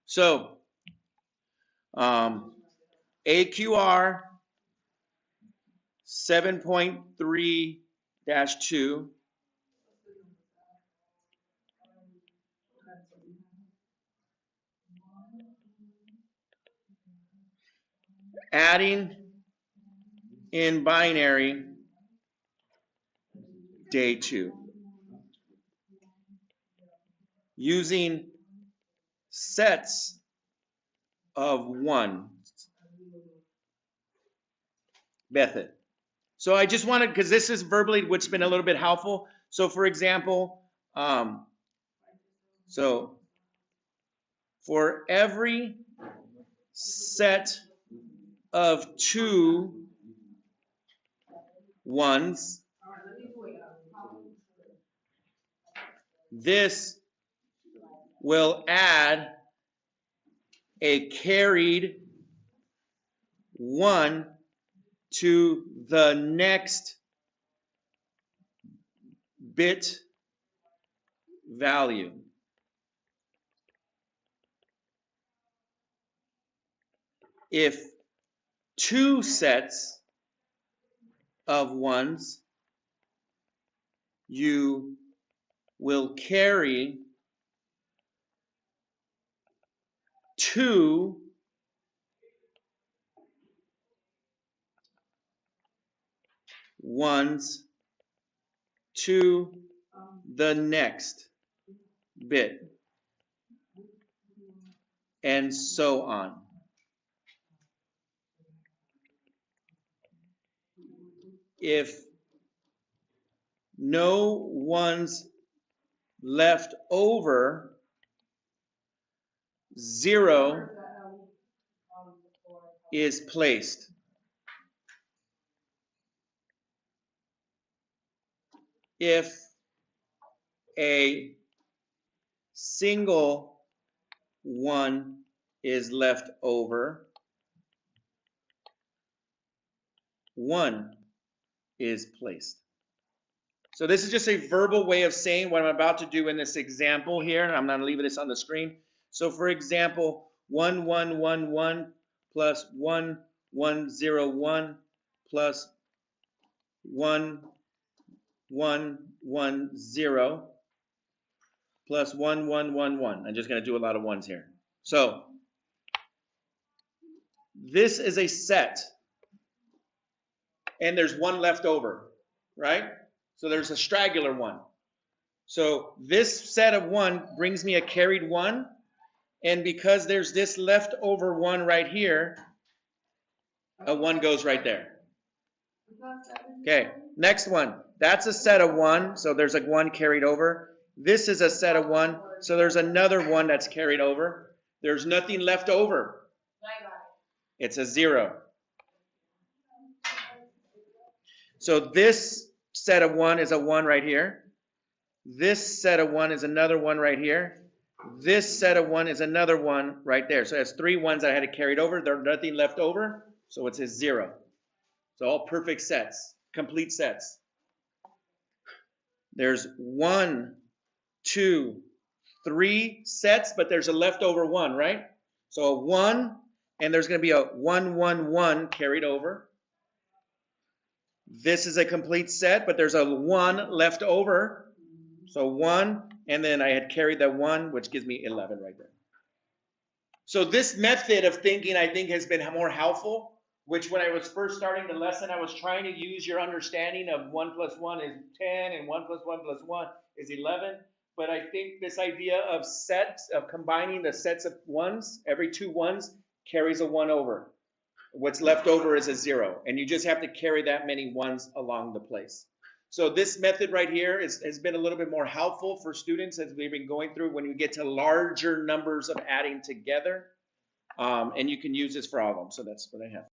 So, AQR 7.3-2 adding in binary day 2 using sets of 1 method. So I just wanted, because this is verbally what's been a little bit helpful. So for example, so for every set of 2 ones, this will add a carried 1 to the next bit value. If 2 sets of 1s, you will carry 2 1s to the next bit, and so on. If no 1s left over, 0 is placed. If a single 1 is left over, 1 is placed. So this is just a verbal way of saying what I'm about to do in this example here. I'm going to leave this on the screen. So for example, 1 1 1 1 plus 1 1 0 1 plus 1 1 1 0 plus 1 1 1 1. I'm just going to do a lot of ones here. So this is a set, and there's 1 left over, right? So there's a straggler 1. So this set of 1 brings me a carried 1, and because there's this leftover 1 right here, a 1 goes right there. Okay, next one. That's a set of 1, so there's a 1 carried over. This is a set of 1, so there's another 1 that's carried over. There's nothing left over. It's a 0. So this set of 1 is a 1 right here. This set of 1 is another 1 right here. This set of 1 is another 1 right there. So it has 3 1s I had to carry it over. There's nothing left over, so it's a 0. So all perfect sets, complete sets. There's 1, 2, 3 sets, but there's a leftover 1, right? So a 1, and there's going to be a 1 1 1 carried over. This is a complete set, but there's a 1 left over. So 1, and then I had carried that 1, which gives me 11 right there. So this method of thinking, I think, has been more helpful, which when I was first starting the lesson, I was trying to use your understanding of 1 plus 1 is 10, and 1 plus 1 plus 1 is 11. But I think this idea of sets, of combining the sets of 1s, every 2 1s carries a 1 over. What's left over is a 0, and you just have to carry that many 1s along the place. So this method right here has been a little bit more helpful for students as we've been going through when you get to larger numbers of adding together. And you can use this for all of them. So that's what I have.